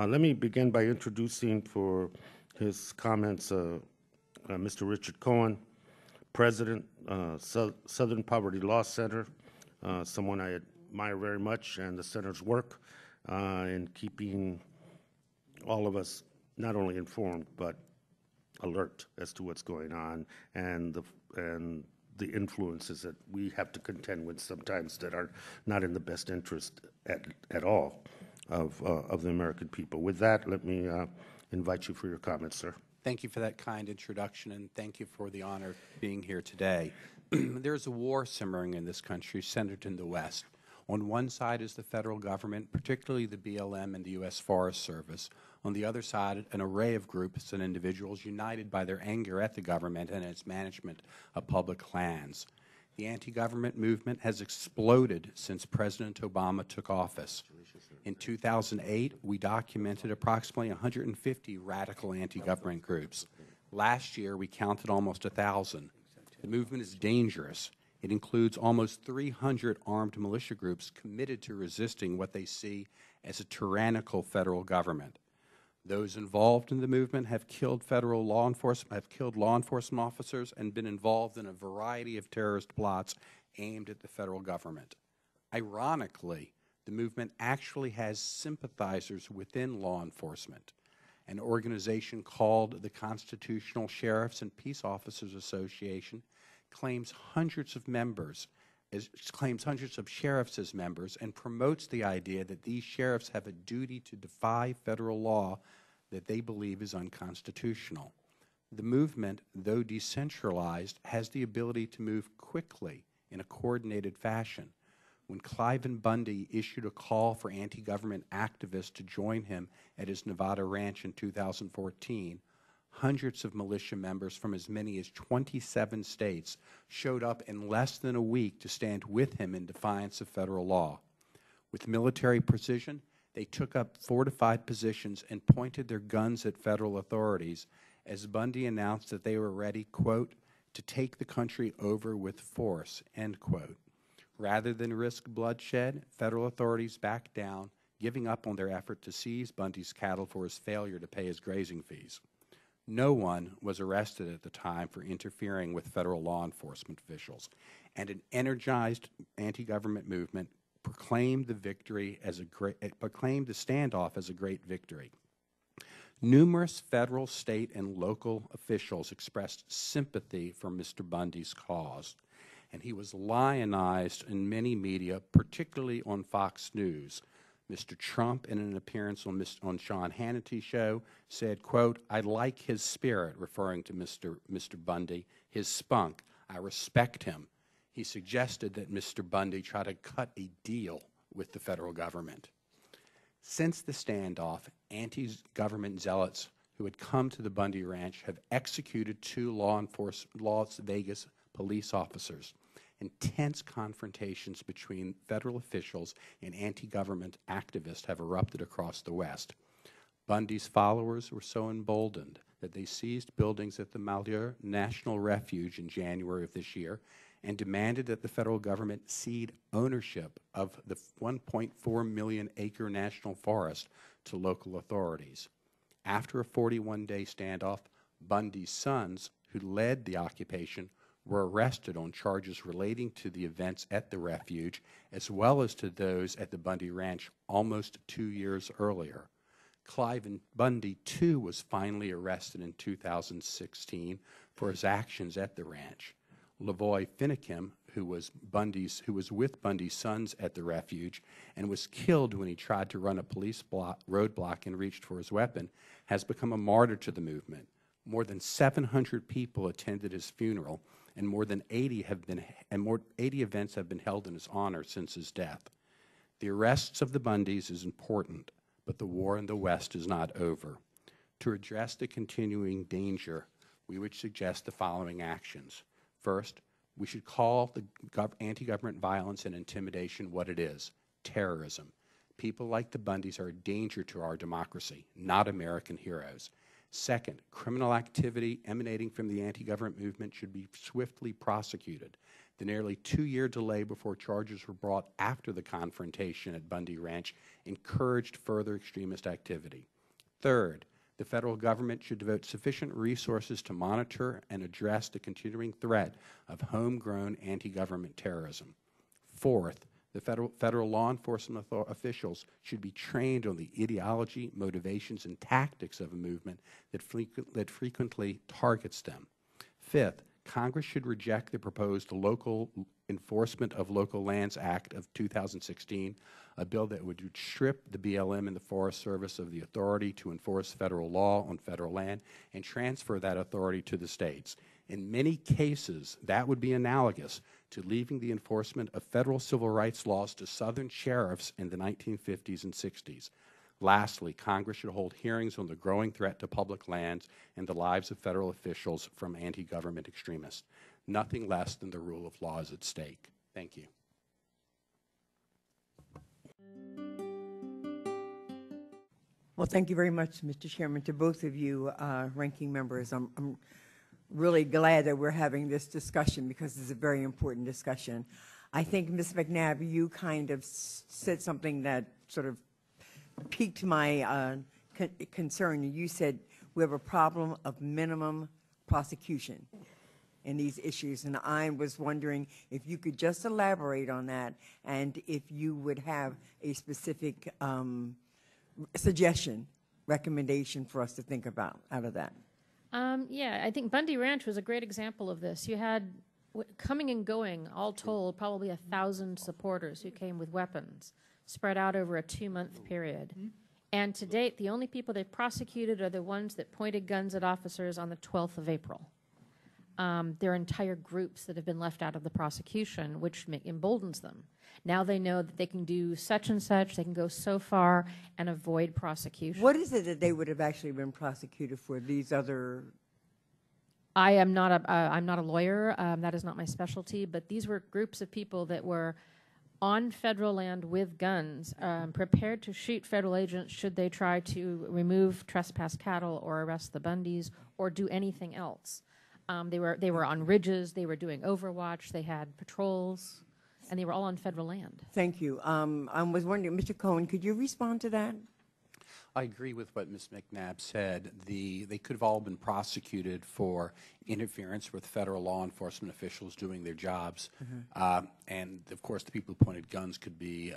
Let me begin by introducing for his comments Mr. Richard Cohen, President, Southern Poverty Law Center, someone I admire very much, and the center's work in keeping all of us not only informed but alert as to what's going on and the influences that we have to contend with sometimes that are not in the best interest at all of the American people. With that, let me invite you for your comments, sir. Thank you for that kind introduction, and thank you for the honor of being here today. There's a war simmering in this country centered in the West. On one side is the federal government, particularly the BLM and the U.S. Forest Service. On the other side, an array of groups and individuals united by their anger at the government and its management of public lands. The anti-government movement has exploded since President Obama took office. In 2008, we documented approximately 150 radical anti-government groups. Last year, we counted almost 1,000. The movement is dangerous. It includes almost 300 armed militia groups committed to resisting what they see as a tyrannical federal government. Those involved in the movement have killed law enforcement officers and been involved in a variety of terrorist plots aimed at the federal government. Ironically, the movement actually has sympathizers within law enforcement. An organization called the Constitutional Sheriffs and Peace Officers Association claims hundreds of sheriffs as members and promotes the idea that these sheriffs have a duty to defy federal law that they believe is unconstitutional. The movement, though decentralized, has the ability to move quickly in a coordinated fashion. When Cliven Bundy issued a call for anti-government activists to join him at his Nevada ranch in 2014, hundreds of militia members from as many as 27 states showed up in less than a week to stand with him in defiance of federal law. With military precision, they took up fortified positions and pointed their guns at federal authorities as Bundy announced that they were ready, quote, to take the country over with force, end quote. Rather than risk bloodshed, federal authorities backed down, giving up on their effort to seize Bundy's cattle for his failure to pay his grazing fees. No one was arrested at the time for interfering with federal law enforcement officials, and an energized anti-government movement proclaimed the standoff as a great victory. Numerous federal, state, and local officials expressed sympathy for Mr. Bundy's cause, and he was lionized in many media, particularly on Fox News. Mr. Trump, in an appearance on Sean Hannity's show, said, quote, I like his spirit, referring to Mr. Bundy, his spunk. I respect him. He suggested that Mr. Bundy try to cut a deal with the federal government. Since the standoff, anti-government zealots who had come to the Bundy Ranch have executed 2 Las Vegas police officers. Intense confrontations between federal officials and anti-government activists have erupted across the West. Bundy's followers were so emboldened that they seized buildings at the Malheur National Refuge in January of this year and demanded that the federal government cede ownership of the 1.4 million acre national forest to local authorities. After a 41-day standoff, Bundy's sons, who led the occupation, were arrested on charges relating to the events at the refuge, as well as to those at the Bundy Ranch almost 2 years earlier. Cliven Bundy, too, was finally arrested in 2016 for his actions at the ranch. Lavoy Finicum, who was with Bundy's sons at the refuge and was killed when he tried to run a police roadblock and reached for his weapon, has become a martyr to the movement. More than 700 people attended his funeral, and more than 80 events have been held in his honor since his death. The arrests of the Bundys is important, but the war in the West is not over. To address the continuing danger, we would suggest the following actions. First, we should call the anti-government violence and intimidation what it is: terrorism. People like the Bundys are a danger to our democracy, not American heroes. Second, criminal activity emanating from the anti-government movement should be swiftly prosecuted. The nearly 2-year delay before charges were brought after the confrontation at Bundy Ranch encouraged further extremist activity. Third, the federal government should devote sufficient resources to monitor and address the continuing threat of homegrown anti-government terrorism. Fourth, the federal law enforcement officials should be trained on the ideology, motivations, and tactics of a movement that frequently targets them. Fifth, Congress should reject the proposed Local Enforcement of Local Lands Act of 2016, a bill that would strip the BLM and the Forest Service of the authority to enforce federal law on federal land and transfer that authority to the states. In many cases, that would be analogous to leaving the enforcement of federal civil rights laws to Southern sheriffs in the 1950s and 60s. Lastly, Congress should hold hearings on the growing threat to public lands and the lives of federal officials from anti-government extremists. Nothing less than the rule of law is at stake. Thank you. Well, thank you very much, Mr. Chairman, to both of you ranking members. I'm really glad that we're having this discussion because it's a very important discussion. I think, Ms. MacNab, you kind of said something that sort of piqued my concern. You said we have a problem of minimum prosecution in these issues, and I was wondering if you could just elaborate on that and if you would have a specific suggestion, recommendation for us to think about out of that. Yeah, I think Bundy Ranch was a great example of this. You had coming and going, all told, probably 1,000 supporters who came with weapons, spread out over a 2-month period. And to date, the only people they've prosecuted are the ones that pointed guns at officers on the 12th of April. There are entire groups that have been left out of the prosecution, which emboldens them. Now they know that they can do such and such, they can go so far and avoid prosecution. What is it that they would have actually been prosecuted for, these other? I'm not a lawyer. That is not my specialty. But these were groups of people that were on federal land with guns, prepared to shoot federal agents should they try to remove trespass cattle or arrest the Bundys or do anything else. They were on ridges. They were doing overwatch. They had patrols, and they were all on federal land. Thank you. I was wondering, Mr. Cohen, could you respond to that? I agree with what Ms. MacNab said. They could have all been prosecuted for interference with federal law enforcement officials doing their jobs. And, of course, the people who pointed guns could be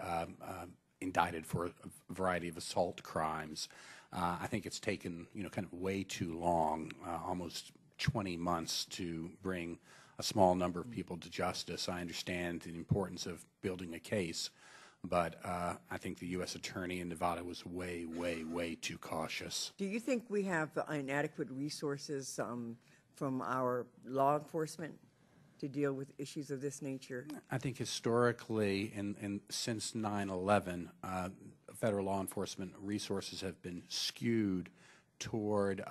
indicted for a variety of assault crimes. I think it's taken, kind of way too long, almost 20 months to bring a small number of people to justice. I understand the importance of building a case. But I think the U.S. Attorney in Nevada was way, way, way too cautious. Do you think we have inadequate resources from our law enforcement to deal with issues of this nature? I think historically, and since 9/11, federal law enforcement resources have been skewed toward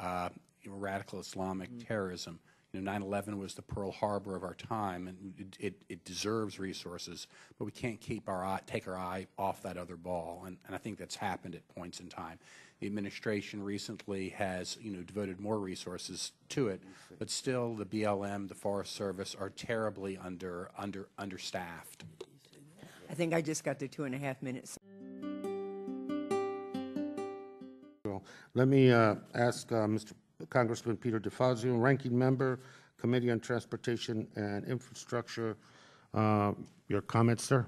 radical Islamic terrorism. 9/11 was the Pearl Harbor of our time, and it deserves resources, but we can't take our eye off that other ball, and I think that's happened at points in time. The administration recently has, devoted more resources to it, but still the BLM, the Forest Service are terribly understaffed. I think I just got to 2.5 minutes. Let me ask Mr. Congressman Peter DeFazio, Ranking Member, Committee on Transportation and Infrastructure. Your comments, sir?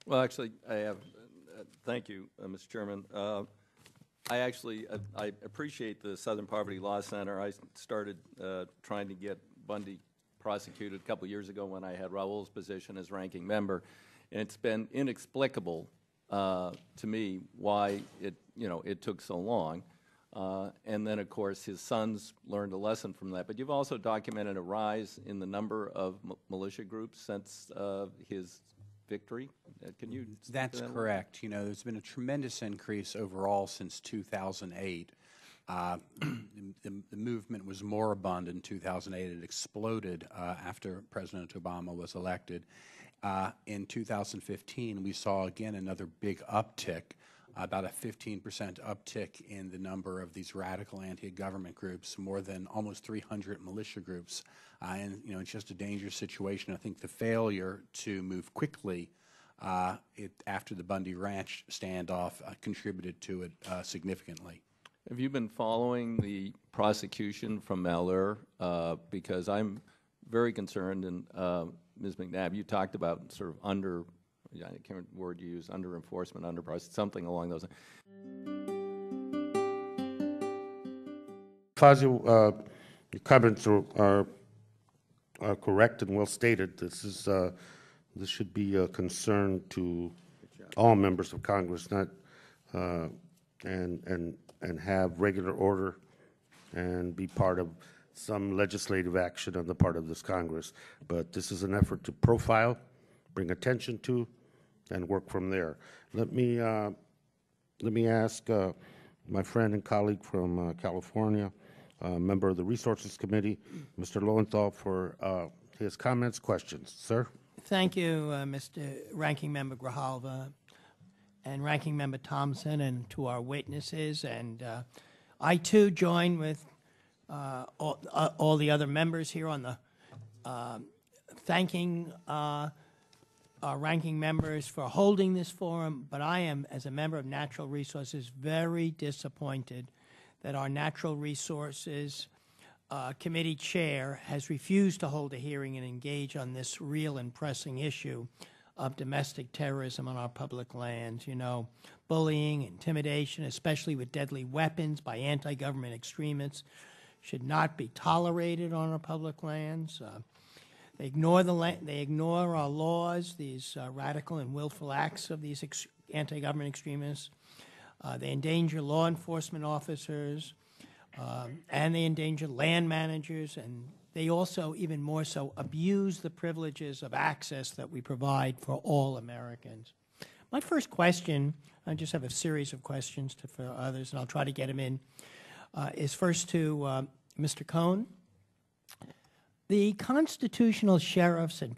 Well, actually, I have. Thank you, Mr. Chairman. I appreciate the Southern Poverty Law Center. I started trying to get Bundy prosecuted a couple years ago when I had Raul's position as ranking member, and it's been inexplicable to me why it took so long. And then, of course, his sons learned a lesson from that. But you've also documented a rise in the number of militia groups since his victory. Can you? That's correct. There's been a tremendous increase overall since 2008. The movement was moribund in 2008. It exploded after President Obama was elected. In 2015, we saw again another big uptick. about a 15% uptick in the number of these radical anti-government groups, more than almost 300 militia groups. And, you know, it's just a dangerous situation. I think the failure to move quickly after the Bundy Ranch standoff contributed to it significantly. Have you been following the prosecution from Malheur? Because I'm very concerned, and Ms. MacNab, you talked about sort of I can't remember the word you used, under enforcement, under process, something along those lines. Fazio, your comments are correct and well stated. This should be a concern to all members of Congress, not and have regular order and be part of some legislative action on the part of this Congress. But this is an effort to profile, bring attention to, and work from there. Let me ask my friend and colleague from California, member of the Resources Committee, Mr. Lowenthal, for his comments, questions. Sir? Thank you, Mr. Ranking Member Grijalva and Ranking Member Thompson, and to our witnesses. And I, too, join with all the other members here on the thanking our ranking members for holding this forum. But I am, as a member of Natural Resources, very disappointed that our Natural Resources Committee chair has refused to hold a hearing and engage on this real and pressing issue of domestic terrorism on our public lands. You know, bullying, intimidation, especially with deadly weapons by anti-government extremists, should not be tolerated on our public lands. They ignore our laws, these radical and willful acts of these anti-government extremists. They endanger law enforcement officers, and they endanger land managers, and they also, even more so, abuse the privileges of access that we provide for all Americans. My first question, I just have a series of questions for others, and I'll try to get them in, is first to Mr. Cohen. The Constitutional Sheriffs and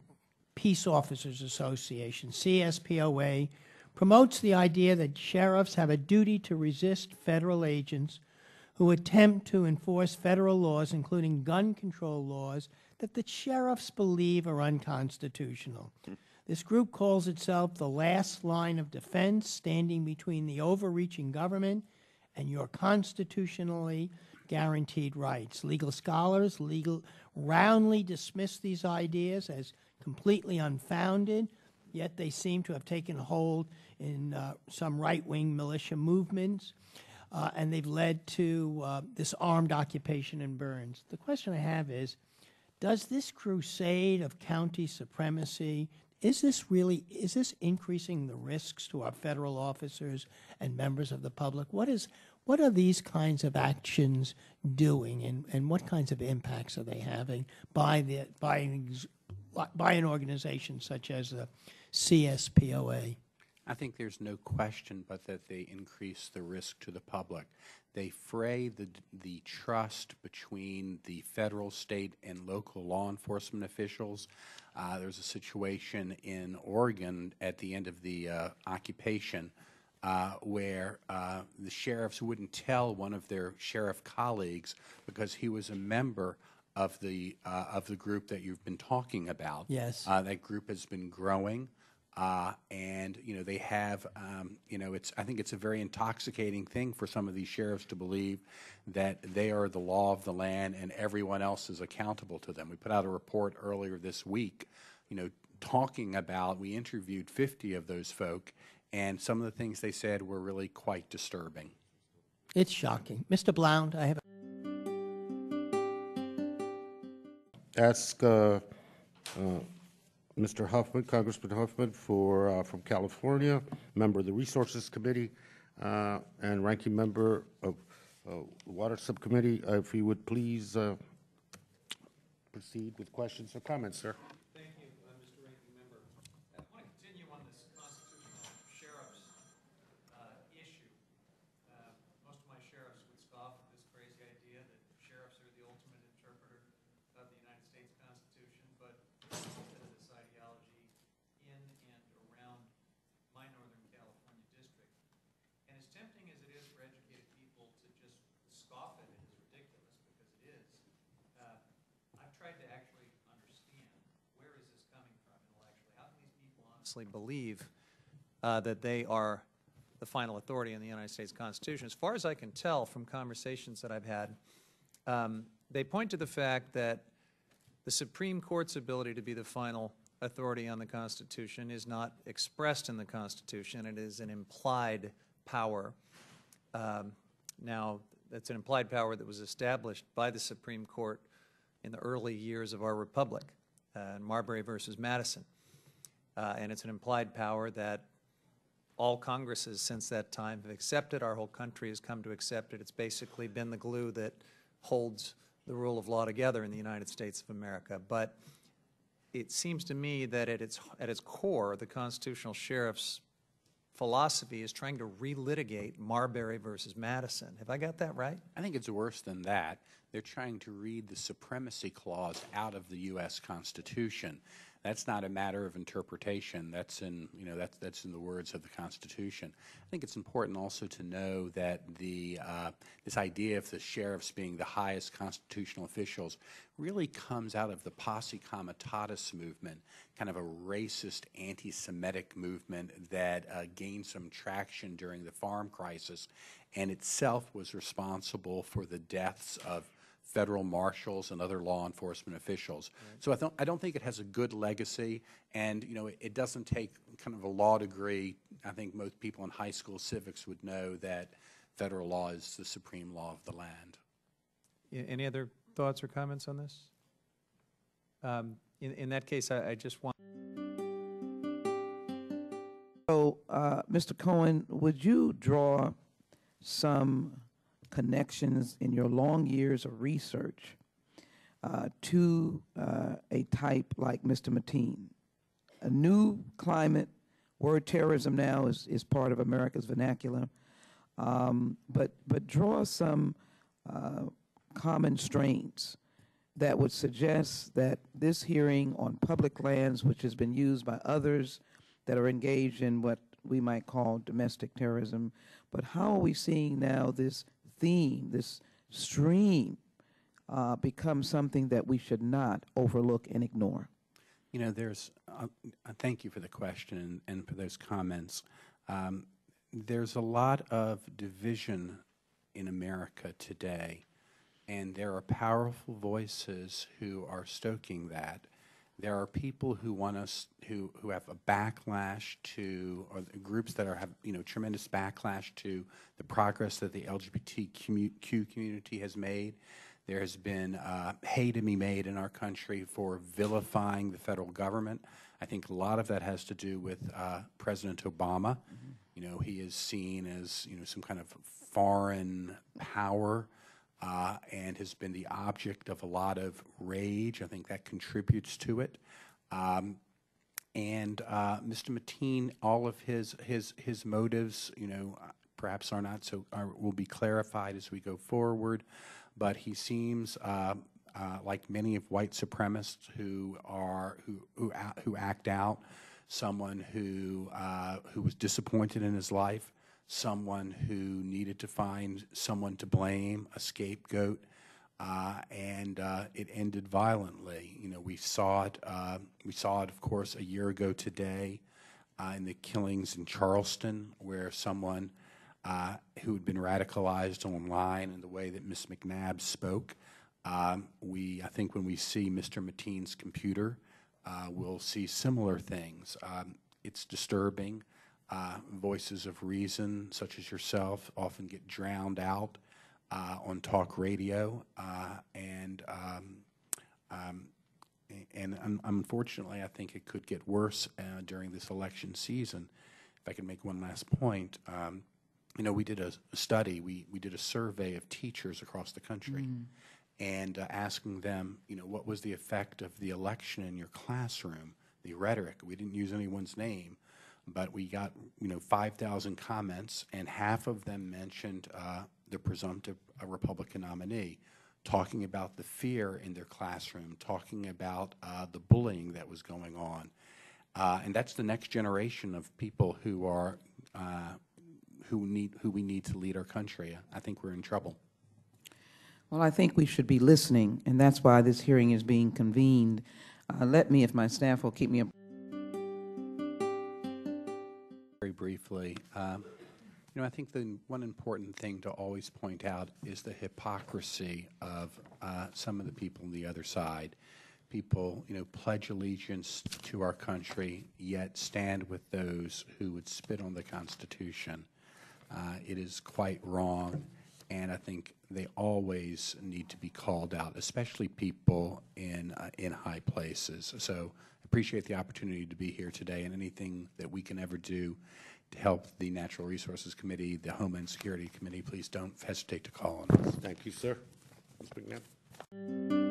Peace Officers Association, CSPOA, promotes the idea that sheriffs have a duty to resist federal agents who attempt to enforce federal laws, including gun control laws, that the sheriffs believe are unconstitutional. This group calls itself the last line of defense, standing between the overreaching government and your constitutionally guaranteed rights. Legal scholars roundly dismiss these ideas as completely unfounded, yet they seem to have taken hold in some right-wing militia movements, and they've led to this armed occupation in Burns. The question I have is, does this crusade of county supremacy, is this increasing the risks to our federal officers and members of the public? What are these kinds of actions doing, and what kinds of impacts are they having by an organization such as the CSPOA? I think there's no question but that they increase the risk to the public. They fray the trust between the federal, state, and local law enforcement officials. There's a situation in Oregon at the end of the occupation where the sheriffs wouldn't tell one of their sheriff colleagues because he was a member of the group that you've been talking about. Yes. That group has been growing. And, you know, they have, I think it's a very intoxicating thing for some of these sheriffs to believe that they are the law of the land and everyone else is accountable to them. We put out a report earlier this week, you know, talking about, we interviewed 50 of those folk, and some of the things they said were really quite disturbing. It's shocking. Mr. Blount, I have Ask Mr. Huffman, Congressman Huffman, from California, member of the Resources Committee, and ranking member of the Water Subcommittee, if he would please proceed with questions or comments, sir. Thank you, Mr. Ranking Member. I want to continue on this constitutional sheriff's issue. Most of my sheriffs would scoff at this crazy idea that sheriffs are the ultimate interpreter of the United States Constitution, but there's a bit of this ideology in and around my Northern California district. And tried to actually understand where is this coming from intellectually. How can these people honestly believe that they are the final authority in the United States Constitution? As far as I can tell from conversations that I've had, they point to the fact that the Supreme Court's ability to be the final authority on the Constitution is not expressed in the Constitution. It is an implied power. Now, that's an implied power that was established by the Supreme Court in the early years of our republic, Marbury versus Madison. And it's an implied power that all Congresses since that time have accepted. Our whole country has come to accept it. It's basically been the glue that holds the rule of law together in the United States of America. But it seems to me that at its core, the constitutional sheriff's philosophy is trying to relitigate Marbury versus Madison. Have I got that right? I think it's worse than that. They're trying to read the supremacy clause out of the U.S. Constitution. That's not a matter of interpretation. That's in, that's in the words of the Constitution. I think it's important also to know that this idea of the sheriffs being the highest constitutional officials really comes out of the posse comitatus movement, kind of a racist, anti-Semitic movement that gained some traction during the farm crisis, and itself was responsible for the deaths of federal marshals and other law enforcement officials. Right. So I don't think it has a good legacy, and it doesn't take kind of a law degree. I think most people in high school civics would know that federal law is the supreme law of the land. Any other thoughts or comments on this? In that case, I just want. So, Mr. Cohen, would you draw some connections in your long years of research to a type like Mr. Mateen? A new climate, word terrorism now is part of America's vernacular, but draw some common strains that would suggest that this hearing on public lands, which has been used by others that are engaged in what we might call domestic terrorism, but how are we seeing now this theme, this stream, become something that we should not overlook and ignore? Thank you for the question and for those comments. There's a lot of division in America today, and there are powerful voices who are stoking that. There are people who want us, who have a backlash to, or groups that have tremendous backlash to the progress that the LGBTQ community has made. There has been hay to be made in our country for vilifying the federal government. I think a lot of that has to do with President Obama. Mm-hmm. He is seen as some kind of foreign power. And has been the object of a lot of rage. I think that contributes to it. And Mr. Mateen, all of his motives, perhaps will be clarified as we go forward. But he seems like many of white supremacists who act out, someone who was disappointed in his life, someone who needed to find someone to blame, a scapegoat, and it ended violently. We saw it, of course, a year ago today in the killings in Charleston, where someone who had been radicalized online in the way that Ms. MacNab spoke. I think when we see Mr. Mateen's computer, we'll see similar things. It's disturbing. Voices of reason, such as yourself, often get drowned out on talk radio, and unfortunately, I think it could get worse during this election season. If I can make one last point, we did a study, we did a survey of teachers across the country, and asking them, what was the effect of the election in your classroom, the rhetoric. We didn't use anyone's name. But we got, 5,000 comments, and half of them mentioned the presumptive Republican nominee, talking about the fear in their classroom, talking about the bullying that was going on. And that's the next generation of people who we need to lead our country. I think we're in trouble. Well, I think we should be listening, and that's why this hearing is being convened. Let me, if my staff will keep me up. Very briefly, you know, I think the one important thing to always point out is the hypocrisy of some of the people on the other side. People, you know, pledge allegiance to our country, yet stand with those who would spit on the Constitution. It is quite wrong, and I think they always need to be called out, especially people in high places. So I appreciate the opportunity to be here today, and anything that we can ever do to help the Natural Resources Committee, the Homeland Security Committee, please don't hesitate to call on us. Thank you, sir. Ms. MacNab.